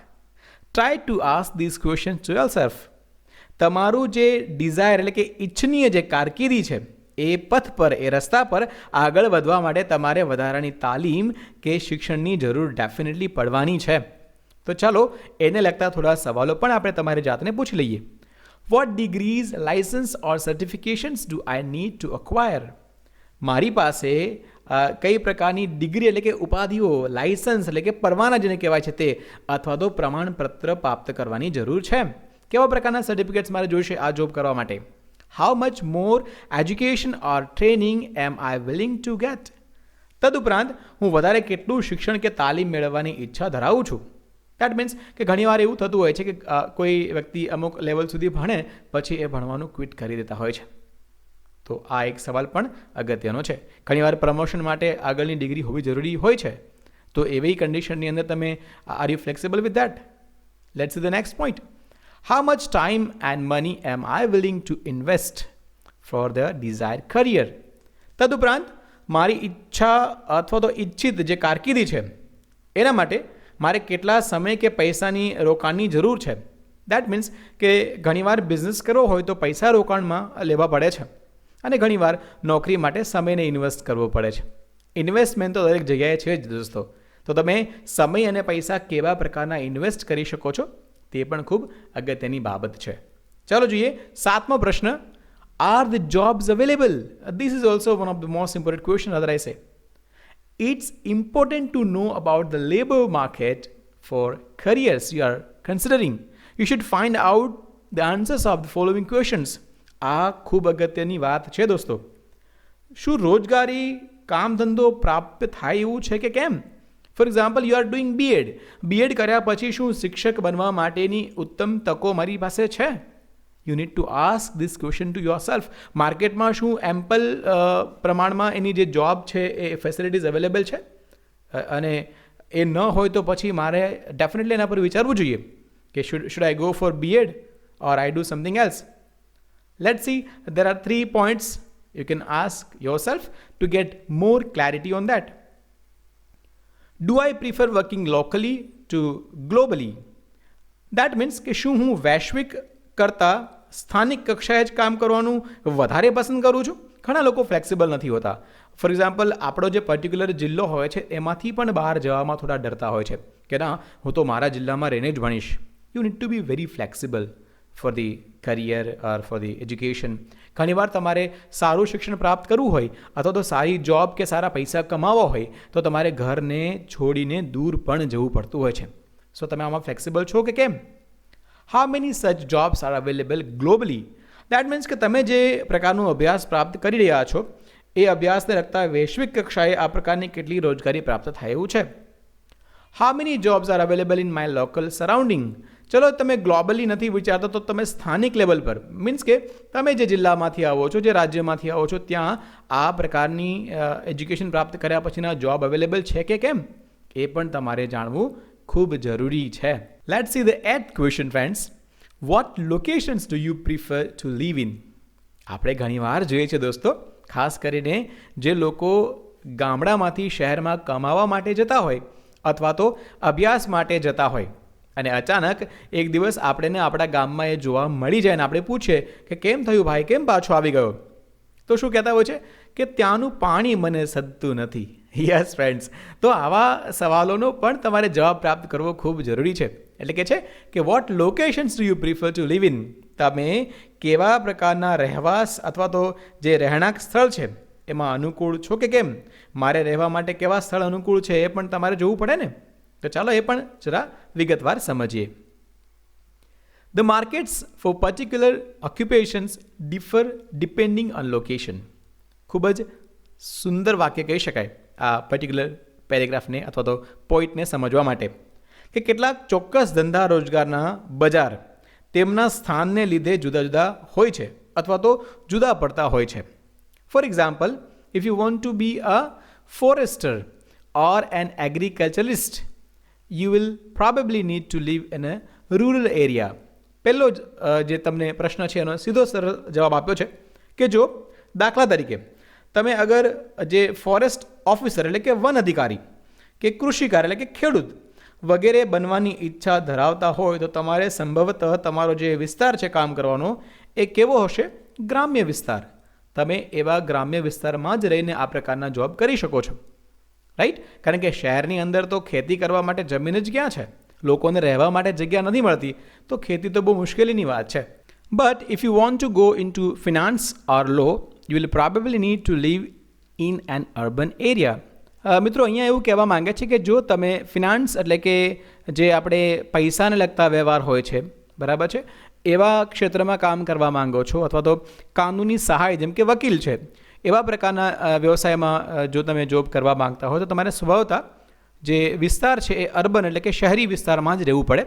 Try to ask these questions to yourself. તમારું જે ડિઝાયર એટલે કે ઈચ્છનીય જે કારકિર્દી છે એ પથ પર, એ રસ્તા પર આગળ વધવા માટે તમારે વધારાની તાલીમ કે શિક્ષણની જરૂર ડેફિનેટલી પડવાની છે. તો ચાલો એને લગતા થોડા સવાલો પણ આપણે તમારી જાતને પૂછી લઈએ. What degrees, licence or certifications do I need to acquire? મારી પાસે કઈ પ્રકારની ડિગ્રી એટલે કે ઉપાધિઓ, લાઇસન્સ એટલે કે પરવાના જેને કહેવાય છે તે, અથવા તો પ્રમાણપત્ર પ્રાપ્ત કરવાની જરૂર છે? કેવા પ્રકારના સર્ટિફિકેટ્સ મારે જોઈશે આ જોબ કરવા માટે? How much more education or training am I willing to get? તદુપરાંત હું વધારે કેટલું શિક્ષણ કે તાલીમ મેળવવાની ઈચ્છા ધરાવું છું? દેટ મીન્સ કે ઘણીવાર એવું થતું હોય છે કે કોઈ વ્યક્તિ અમુક લેવલ સુધી ભણે પછી એ ભણવાનું ક્વિટ કરી દેતા હોય છે. તો આ એક સવાલ પણ અગત્યનો છે. ઘણીવાર પ્રમોશન માટે આગળની ડિગ્રી હોવી જરૂરી હોય છે. તો એવી કન્ડિશનની અંદર તમે are you flexible with that? Let's see the next point. How much time and money am I willing to invest for the desire career? તદુપરાંત મારી ઈચ્છા અથવા તો ઈચ્છિત જે કારકિર્દી છે એના માટે મારે કેટલા સમય કે પૈસાની રોકાણની જરૂર છે? દેટ મીન્સ કે ઘણીવાર બિઝનેસ કરવો હોય તો પૈસા રોકાણમાં લેવા પડે છે અને ઘણીવાર નોકરી માટે સમયને ઇન્વેસ્ટ કરવો પડે છે. ઇન્વેસ્ટમેન્ટ તો દરેક જગ્યાએ છે જ દોસ્તો. તો તમે સમય અને પૈસા કેવા પ્રકારના ઇન્વેસ્ટ કરી શકો છો તે પણ ખૂબ અગત્યની બાબત છે. ચાલો જોઈએ 7મો પ્રશ્ન. Are the jobs available? This is also one of the most important question other I say. It's important to know about the labour market for careers you are considering. You should find out the answers of the following questions. આ ખૂબ અગત્યની વાત છે દોસ્તો. શું રોજગારી, કામ ધંધો પ્રાપ્ત થાય એવું છે કે કેમ? For example, you are doing BEd કર્યા પછી શું શિક્ષક બનવા માટેની ઉત્તમ તકો મારી પાસે છે? You need to ask this question to your self. માર્કેટમાં શું એમ્પલ પ્રમાણમાં એની જે જોબ છે એ ફેસિલિટીઝ અવેલેબલ છે? અને એ ન હોય તો પછી મારે ડેફિનેટલી એના પર વિચારવું જોઈએ કે should I go for B.Ed or I do something else. Let's see, there are 3 points you can ask yourself to get more clarity on that. Do I prefer working locally to globally? That means કે શું હું વૈશ્વિક કરતાં સ્થાનિક કક્ષાએ જ કામ કરવાનું વધારે પસંદ કરું છું? ઘણા લોકો ફ્લેક્સિબલ નથી હોતા. ફોર એક્ઝામ્પલ, આપણો જે પર્ટિક્યુલર જિલ્લો હોય છે એમાંથી પણ બહાર જવામાં થોડા ડરતા હોય છે કે ના, હું તો મારા જિલ્લામાં રહીને જ ભણીશ. You need to be very flexible for the career or for the education. ઘણીવાર તમારે સારું શિક્ષણ પ્રાપ્ત કરવું હોય અથવા તો સારી જોબ કે સારા પૈસા કમાવવા હોય તો તમારે ઘરને છોડીને દૂર પણ જવું પડતું હોય છે. સો તમે આમાં ફ્લેક્સિબલ છો કે કેમ? How many such jobs are available globally? That means કે તમે જે પ્રકારનો અભ્યાસ પ્રાપ્ત કરી રહ્યા છો એ અભ્યાસને લગતા વૈશ્વિક કક્ષાએ આ પ્રકારની કેટલી રોજગારી પ્રાપ્ત થાય એવું છે. How many jobs are available in my local surrounding? ચલો, તમે ગ્લોબલી નથી વિચારતા તો તમે સ્થાનિક લેવલ પર, મીન્સ કે તમે જે જિલ્લામાંથી આવો છો, જે રાજ્યમાંથી આવો છો, ત્યાં આ પ્રકારની એજ્યુકેશન પ્રાપ્ત કર્યા પછીના જોબ અવેલેબલ છે કે કેમ એ પણ તમારે જાણવું ખૂબ જરૂરી છે. Let's see the 8th question friends. What locations do you prefer to live in? આપણે ઘણીવાર જોઈએ છીએ દોસ્તો, ખાસ કરીને જે લોકો ગામડામાંથી શહેરમાં કમાવા માટે જતા હોય અથવા તો અભ્યાસ માટે જતા હોય અને અચાનક એક દિવસ આપણે આપણા ગામમાં એ જોવા મળી જાય ને આપણે પૂછીએ કે કેમ થયું ભાઈ, કેમ પાછો આવી ગયો? તો શું કહેતા હોય છે કે ત્યાંનું પાણી મને સદતું નથી. યસ ફ્રેન્ડ્સ, તો આવા સવાલોનો પણ તમારે જવાબ પ્રાપ્ત કરવો ખૂબ જરૂરી છે. એટલે કે છે કે what locations do you prefer to live in? તમે કેવા પ્રકારના રહેવાસ અથવા તો જે રહેણાંક સ્થળ છે એમાં અનુકૂળ છો કે કેમ? મારે રહેવા માટે કેવા સ્થળ અનુકૂળ છે એ પણ તમારે જોવું પડે ને. તો ચાલો એ પણ જરા વિગતવાર સમજીએ. The markets for particular occupations differ depending on location. ખૂબ જ સુંદર વાક્ય કહી શકાય આ પર્ટિક્યુલર પેરેગ્રાફને અથવા તો પોઈન્ટને સમજવા માટે કે કેટલાક ચોક્કસ ધંધા રોજગારના બજાર તેમના સ્થાનને લીધે જુદા જુદા હોય છે અથવા તો જુદા પડતા હોય છે. For example, if you want to be a forester or an agriculturist, you will probably need to live in a rural area. પહેલો જે તમને પ્રશ્ન છે એનો સીધો સરળ જવાબ આપ્યો છે કે જો દાખલા તરીકે તમે અગર જે ફોરેસ્ટ ઓફિસર એટલે કે વન અધિકારી કે કૃષિકાર એટલે કે ખેડૂત વગેરે બનવાની ઈચ્છા ધરાવતા હોય તો તમારે સંભવતઃ તમારો જે વિસ્તાર છે કામ કરવાનો એ કેવો હશે? ગ્રામ્ય વિસ્તાર. તમે એવા ગ્રામ્ય વિસ્તારમાં જ રહીને આ પ્રકારના જોબ કરી શકો છો, રાઈટ? કારણ કે શહેરની અંદર તો ખેતી કરવા માટે જમીન જ ક્યાં છે? લોકોને રહેવા માટે જગ્યા નથી મળતી, તો ખેતી તો બહુ મુશ્કેલીની વાત છે. But if you want to go in to finance or law, you will probably need to live in an urban area. મિત્રો, અહીંયા એવું કહેવા માંગે છે કે જો તમે ફિનાન્સ એટલે કે જે આપણે પૈસાને લગતા વ્યવહાર હોય છે, બરાબર છે, એવા ક્ષેત્રમાં કામ કરવા માંગો છો અથવા તો કાનૂની સહાય જેમ કે વકીલ છે એવા પ્રકારના વ્યવસાયમાં જો તમે જોબ કરવા માંગતા હો તો તમારે સ્વભાવતા જે વિસ્તાર છે એ અર્બન એટલે કે શહેરી વિસ્તારમાં જ રહેવું પડે.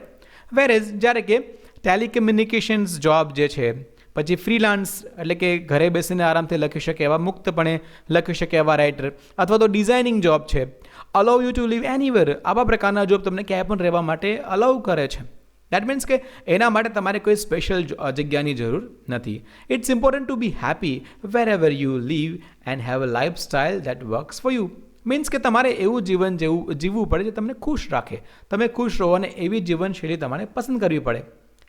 વેરેઝ જ્યારે કે ટેલિકમ્યુનિકેશન્સ જોબ જે છે, પછી ફ્રીલાન્સ એટલે કે ઘરે બેસીને આરામથી લખી શકે એવા, મુક્તપણે લખી શકે એવા રાઇટર, અથવા તો ડિઝાઇનિંગ જોબ છે, અલાઉ યુ ટુ લીવ એનીવેર, આવા પ્રકારના જોબ તમને ક્યાંય પણ રહેવા માટે અલાઉ કરે છે. દેટ મીન્સ કે એના માટે તમારે કોઈ સ્પેશિયલ જગ્યાની જરૂર નથી. It's important to be happy wherever you live and have a lifestyle that works for you. Means કે તમારે એવું જીવન જીવવું પડે જે તમને ખુશ રાખે, તમે ખુશ રહો અને એવી જીવનશૈલી તમારે પસંદ કરવી પડે.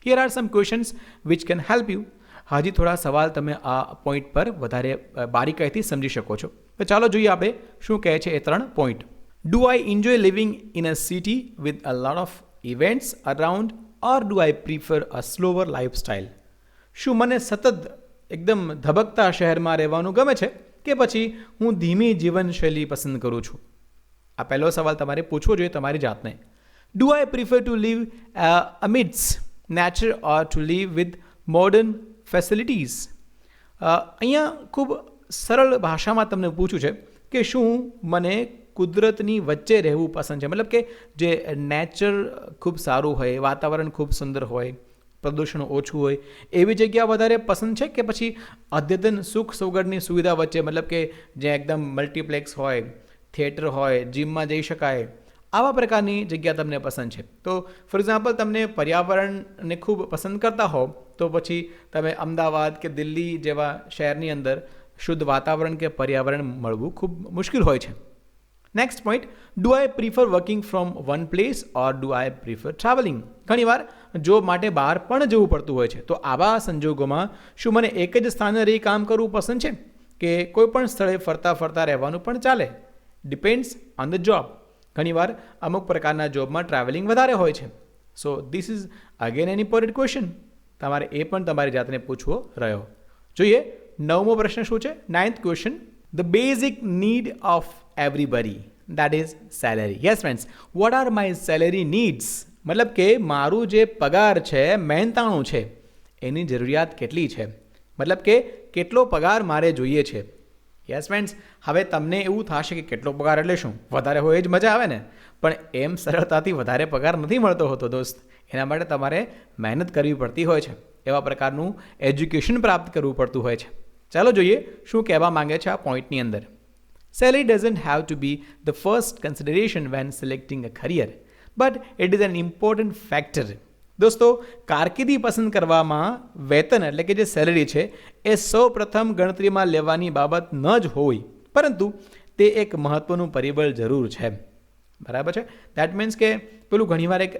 Here are some questions which can help you. હજી થોડા સવાલ તમે આ પોઈન્ટ પર વધારે બારીકાઈથી સમજી શકો છો. તો ચાલો જોઈએ આપણે શું કહે છે એ 3 point. Do I enjoy living in a city with a lot of events around or do I prefer a slower lifestyle? શું મને સતત એકદમ ધબકતા શહેરમાં રહેવાનું ગમે છે કે પછી હું ધીમી જીવનશૈલી પસંદ કરું છું? આ પહેલો સવાલ તમારે પૂછવો જોઈએ તમારી જાતને. Do I prefer to live amidst nature or to live with modern facilities? અહીંયા ખૂબ સરળ ભાષામાં તમને પૂછ્યું છે કે શું મને કુદરતની વચ્ચે રહેવું પસંદ છે, મતલબ કે જે નેચર ખૂબ સારું હોય, વાતાવરણ ખૂબ સુંદર હોય, પ્રદૂષણ ઓછું હોય એવી જગ્યા વધારે પસંદ છે, કે પછી અદ્યતન સુખ સગવડની સુવિધા વચ્ચે, મતલબ કે જ્યાં એકદમ મલ્ટીપ્લેક્સ હોય, થિયેટર હોય, જીમમાં જઈ શકાય, આવા પ્રકારની જગ્યા તમને પસંદ છે? તો ફોર એક્ઝામ્પલ તમને પર્યાવરણને ખૂબ પસંદ કરતા હો તો પછી તમે અમદાવાદ કે દિલ્હી જેવા શહેરની અંદર શુદ્ધ વાતાવરણ કે પર્યાવરણ મળવું ખૂબ મુશ્કેલ હોય છે. Next point, do I prefer working from one place or do I prefer travelling? ઘણીવાર જોબ માટે બહાર પણ જવું પડતું હોય છે, તો આવા સંજોગોમાં શું મને એક જ સ્થાને રહી કામ કરવું પસંદ છે કે કોઈ પણ સ્થળે ફરતા ફરતા રહેવાનું પણ ચાલે? Depends on the job. ઘણીવાર અમુક પ્રકારના જોબમાં ટ્રાવેલિંગ વધારે હોય છે. So this is again N important question. તમારે એ પણ તમારી જાતને પૂછવો રહ્યો. જોઈએ 9મો પ્રશ્ન શું છે. 9th question, the basic need of everybody, that is salary. Yes friends, vote are my salary needs? મતલબ કે મારું જે પગાર છે, મહેનતાણું છે, એની જરૂરિયાત કેટલી છે? મતલબ કે કેટલો પગાર મારે જોઈએ છે? યસ ફ્રેન્ડ્સ, હવે તમને એવું થશે કે કેટલો પગાર એટલે શું, વધારે હોય જ મજા આવે ને, પણ એમ સરળતાથી વધારે પગાર નથી મળતો હોતો દોસ્ત. એના માટે તમારે મહેનત કરવી પડતી હોય છે, એવા પ્રકારનું એજ્યુકેશન પ્રાપ્ત કરવું પડતું હોય છે. ચાલો જોઈએ શું કહેવા માંગે છે આ પોઈન્ટની અંદર. Salary doesn't have to be the first consideration when selecting a career, but it is an important factor. દોસ્તો, કારકિર્દી પસંદ કરવામાં વેતન એટલે કે જે સેલરી છે એ સૌ પ્રથમ ગણતરીમાં લેવાની બાબત ન જ હોય, પરંતુ તે એક મહત્વનું પરિબળ જરૂર છે. બરાબર છે? દેટ મીન્સ કે પેલું ઘણીવાર એક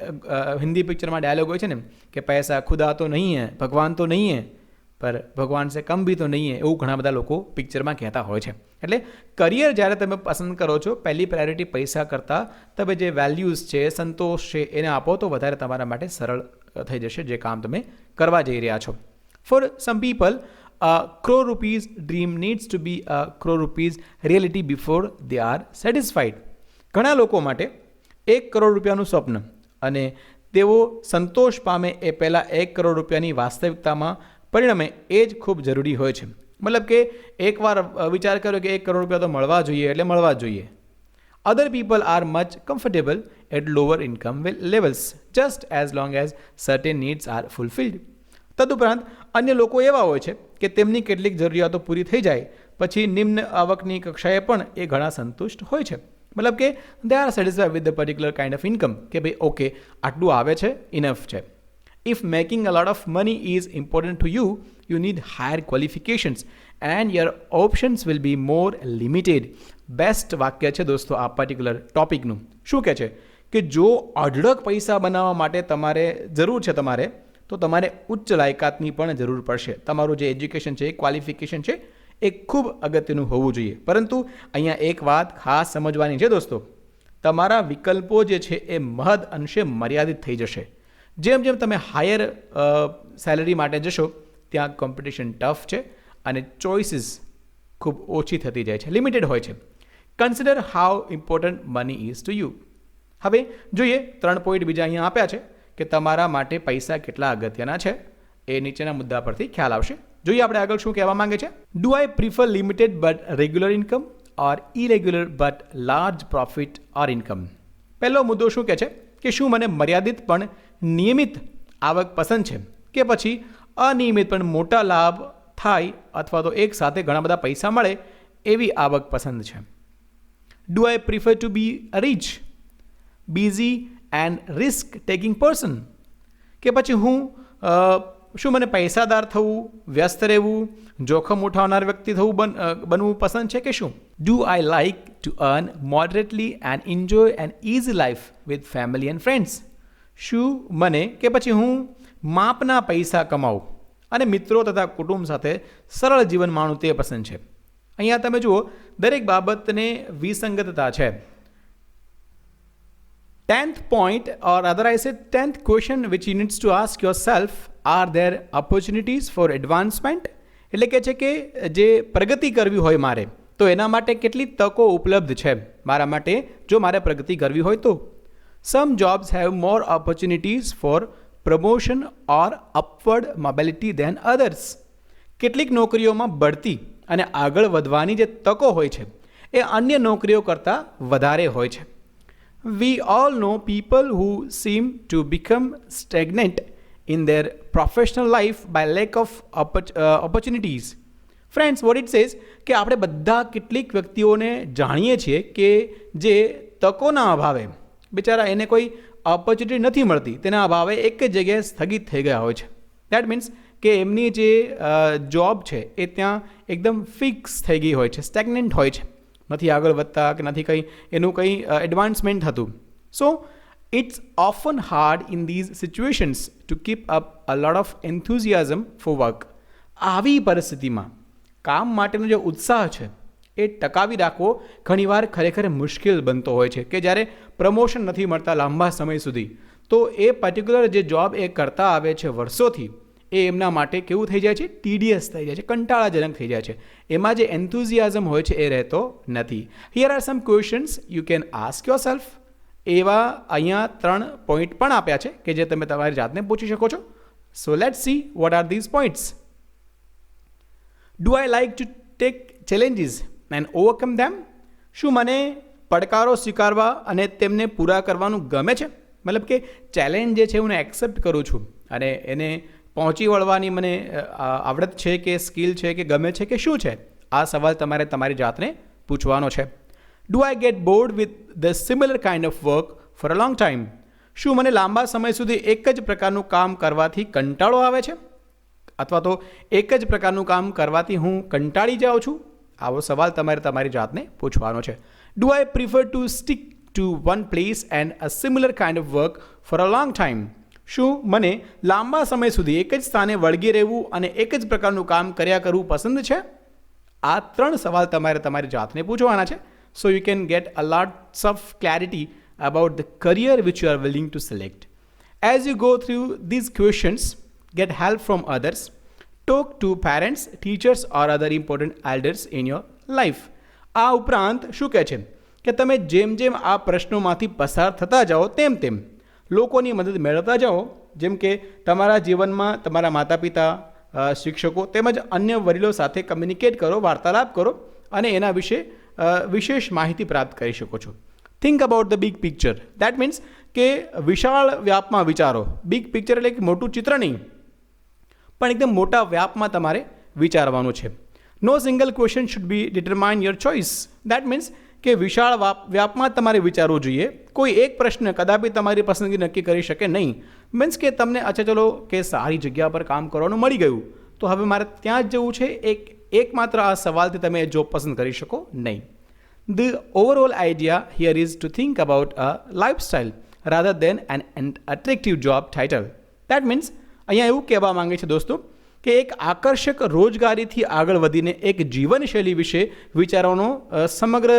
હિન્દી પિક્ચરમાં ડાયલોગ હોય છે ને કે પૈસા ખુદા તો નહીં હે, ભગવાન તો નહીં હે, પર ભગવાન સે કમ ભી તો નહીં હે, એવું ઘણા બધા લોકો પિક્ચરમાં કહેતા હોય છે. એટલે કરિયર જ્યારે તમે પસંદ કરો છો, પહેલી પ્રાયોરિટી પૈસા કરતાં તમે જે વેલ્યુઝ છે, સંતોષ છે, એને આપો તો વધારે તમારા માટે સરળ થઈ જશે જે કામ તમે કરવા જઈ રહ્યા છો. For some people, crore rupees dream needs to be a crore rupees reality before they are satisfied. ઘણા લોકો માટે 1 કરોડ રૂપિયાનું સ્વપ્ન અને તેઓ સંતોષ પામે એ પહેલાં 1 કરોડ રૂપિયાની વાસ્તવિકતામાં પરિણમે એ જ ખૂબ જરૂરી હોય છે. મતલબ કે એકવાર વિચાર કર્યો કે 1 કરોડ રૂપિયા તો મળવા જોઈએ એટલે મળવા જ જોઈએ. Other people are much comfortable at lower income levels just as long as certain needs are fulfilled. તદુપરાંત અન્ય લોકો એવા હોય છે કે તેમની કેટલીક જરૂરિયાતો પૂરી થઈ જાય પછી નિમ્ન આવકની કક્ષાએ પણ એ ઘણા સંતુષ્ટ હોય છે. મતલબ કે they are satisfied with the particular kind of income, કે ભાઈ ઓકે આટલું આવે છે, ઇનફ છે. If making a lot of money is important to you, you need higher qualifications and your options will be more limited. Best વાક્ય છે દોસ્તો આ પર્ટિક્યુલર ટોપિકનું. શું કહે છે કે જો અઢળક પૈસા બનાવવા માટે તમારે જરૂર છે તો તમારે ઉચ્ચ લાયકાતની પણ જરૂર પડશે. તમારું જે એજ્યુકેશન છે, ક્વોલિફિકેશન છે, એ ખૂબ અગત્યનું હોવું જોઈએ. પરંતુ અહીંયા એક વાત ખાસ સમજવાની છે દોસ્તો, તમારા વિકલ્પો જે છે એ મહદ અંશે મર્યાદિત થઈ જશે. જેમ જેમ તમે હાયર સેલરી માટે જશો ત્યાં કોમ્પિટિશન ટફ છે અને ચોઇસીસ ખૂબ ઓછી થતી જાય છે, લિમિટેડ હોય છે. Consider how important money is to you. હવે જોઈએ 3 પોઈન્ટ બીજા અહીંયા આપ્યા છે કે તમારા માટે પૈસા કેટલા અગત્યના છે. એ નીચેના મુદ્દા પરથી ખ્યાલ આવશે. જોઈએ આપણે આગળ શું કહેવા માંગે છે. Do I prefer limited but regular income or irregular but large profit or income? પહેલો મુદ્દો શું કહે છે કે શું મને મર્યાદિત પણ નિયમિત આવક પસંદ છે કે પછી અનિયમિત પણ મોટા લાભ થાય અથવા તો એક સાથે ઘણા બધા પૈસા મળે એવી આવક પસંદ છે? Do I prefer to be a rich, busy and risk taking person, કે પછી શું મને પૈસાદાર થવું, વ્યસ્ત રહેવું, જોખમ ઉઠાવનાર વ્યક્તિ બનવું પસંદ છે કે શું? Do I like to earn moderately and enjoy an easy life with family and friends? શું મને કે પછી હું માપના પૈસા કમાવું અને મિત્રો તથા કુટુંબ સાથે સરળ જીવન માણું તે પસંદ છે? અહીંયા તમે જુઓ દરેક બાબતને વિસંગતતા છે. 10th point, or rather I said 10th question which you need to ask yourself, are there opportunities for advancement? એટલે કે છે કે જે પ્રગતિ કરવી હોય મારે તો એના માટે કેટલી તકો ઉપલબ્ધ છે મારા માટે જો મારે પ્રગતિ કરવી હોય તો? Some jobs have more opportunities for promotion or upward mobility than others. કેટલીક નોકરીઓમાં બઢતી અને આગળ વધવાની જે તકો હોય છે એ અન્ય નોકરીઓ કરતાં વધારે હોય છે. We all know people who seem to become stagnant in their professional life by lack of opportunities. Friends, vote it says કે આપણે બધા કેટલીક વ્યક્તિઓને જાણીએ છીએ કે જે તકોના અભાવે બિચારા એને કોઈ ઓપોર્ચ્યુનિટી નથી મળતી, તેના અભાવે એક જ જગ્યાએ સ્થગિત થઈ ગયા હોય છે. દેટ મીન્સ કે એમની જે જોબ છે એ ત્યાં એકદમ ફિક્સ થઈ ગઈ હોય છે, સ્ટેગ્નન્ટ હોય છે, નથી આગળ વધતા કે નથી કંઈ એનું કંઈ એડવાન્સમેન્ટ થતું. સો it's often hard in these situations to keep up a lot of enthusiasm for work. આવી પરિસ્થિતિમાં કામ માટેનો જે ઉત્સાહ છે એ ટકાવી રાખવો ઘણીવાર ખરેખર મુશ્કેલ બનતો હોય છે કે જ્યારે પ્રમોશન નથી મળતા લાંબા સમય સુધી, તો એ પર્ટિક્યુલર જે જોબ એ કરતા આવે છે વર્ષોથી, એ એમના માટે કેવું થઈ જાય છે, ટીડિયસ થઈ જાય છે, કંટાળાજનક થઈ જાય છે. એમાં જે એન્થુઝિયાઝમ હોય છે એ રહેતો નથી. Here are some questions you can ask your self. એવા અહીંયા 3 પોઈન્ટ પણ આપ્યા છે કે જે તમે તમારી જાતને પૂછી શકો છો. So let's see what are these points. Do I like to take challenges and overcome them? શું મને પડકારો સ્વીકારવા અને તેમને પૂરા કરવાનું ગમે છે? મતલબ કે ચેલેન્જ જે છે હું એક્સેપ્ટ કરું છું અને એને પહોંચી વળવાની મને આવડત છે કે સ્કિલ છે કે ગમે છે કે શું છે? આ સવાલ તમારે તમારી જાતને પૂછવાનો છે. Do I get bored with the similar kind of work for a long time? શું મને લાંબા સમય સુધી એક જ પ્રકારનું કામ કરવાથી કંટાળો આવે છે? અથવા તો એક જ પ્રકારનું કામ કરવાથી હું કંટાળી જાઉં છું? આવો સવાલ તમારે તમારી જાતને પૂછવાનો છે. Do I prefer to stick to one place and a similar kind of work for a long time? શું મને લાંબા સમય સુધી એક જ સ્થાને વળગી રહેવું અને એક જ પ્રકારનું કામ કર્યા કરવું પસંદ છે? આ 3 સવાલ તમારે તમારી જાતને પૂછવાના છે. So you can get a lots of clarity about the career which you are willing to select. As you go through these questions, get help from others. Talk to parents, teachers or other important elders in your life. આ ઉપરાંત શું કહે છે કે તમે જેમ જેમ આ પ્રશ્નોમાંથી પસાર થતા જાઓ તેમ તેમ લોકોની મદદ મેળવતા જાઓ, જેમ કે તમારા જીવનમાં તમારા માતા પિતા, શિક્ષકો તેમજ અન્ય વડીલો સાથે કમ્યુનિકેટ કરો, વાર્તાલાપ કરો અને એના વિશે વિશેષ માહિતી પ્રાપ્ત કરી શકો છો. Think about the big picture. That means કે વિશાળ વ્યાપમાં વિચારો. બિગ પિક્ચર એટલે કે મોટું ચિત્ર નહીં, પણ એકદમ મોટા વ્યાપમાં તમારે વિચારવાનું છે. No single question should be determine your choice. That means કે વિશાળ વ્યાપમાં તમારે વિચારવું જોઈએ. કોઈ એક પ્રશ્ન કદાપી તમારી પસંદગી નક્કી કરી શકે નહીં. મીન્સ કે તમને અચ્છા ચલો કે સારી જગ્યા પર કામ કરવાનું મળી ગયું, તો હવે મારે ત્યાં જ જવું છે, એકમાત્ર આ સવાલથી તમે જોબ પસંદ કરી શકો નહીં. The overall idea here is to think about a lifestyle rather than an attractive job title. That means અહીંયા એવું કહેવા માંગે છે દોસ્તો કે એક આકર્ષક રોજગારીથી આગળ વધીને એક જીવનશૈલી વિશે વિચારવાનો સમગ્ર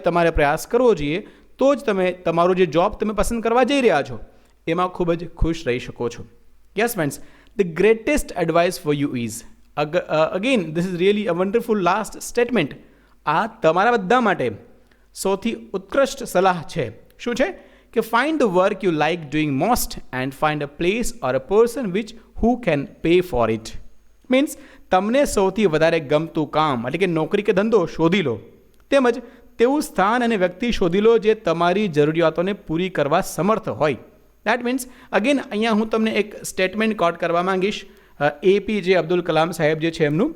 તમારે પ્રયાસ કરવો જોઈએ, તો જ તમે તમારો જે જોબ તમે પસંદ કરવા જઈ રહ્યા છો એમાં ખૂબ જ ખુશ રહી શકો છો. Yes friends, the greatest advice for you is again this is really a wonderful last statement. આ તમારા બધા માટે સૌથી ઉત્કૃષ્ટ સલાહ છે. શું છે કે find the work you like doing most and find a place or a person who can pay for it. Means તમને સૌથી વધારે ગમતું કામ એટલે કે નોકરી કે ધંધો શોધી લો, તેમજ તેવું સ્થાન અને વ્યક્તિ શોધી લો જે તમારી જરૂરિયાતોને પૂરી કરવા સમર્થ હોય. દેટ મીન્સ અગેન અહીંયા હું તમને એક સ્ટેટમેન્ટ કોટ કરવા માંગીશ APJ અબ્દુલ કલામ સાહેબ જે છે એમનું.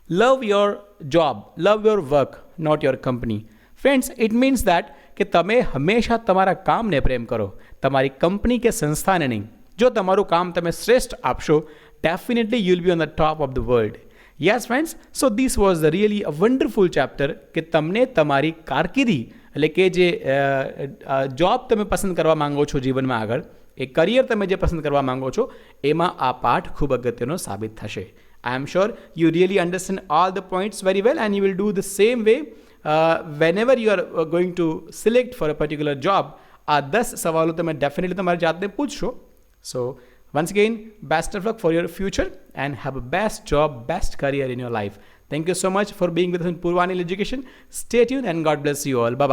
Love your job, love your work, not your company. Friends, it means that કે તમે હંમેશા તમારા કામને પ્રેમ કરો, તમારી કંપની કે સંસ્થાને નહીં. જો તમારું કામ તમે શ્રેષ્ઠ આપશો, definitely you'll be on the top of the world. Yes friends, so this was the really a wonderful chapter કે તમને તમારી કારકિર્દી એટલે કે જે જોબ તમે પસંદ કરવા માંગો છો જીવનમાં આગળ, એ કરિયર તમે જે પસંદ કરવા માંગો છો એમાં આ પાઠ ખૂબ અગત્યનો સાબિત થશે. I am sure you really understand all the points very well and you will do the same way whenever you are going to select for a particular job. આ 10 સવાલો તમે ડેફિનેટલી તમારી જાતને પૂછશો. So once again, best of luck for your future and have a best job, best career in your life. Thank you so much for being with us in Purvanil Education. Stay tuned and God bless you all. Bye-bye.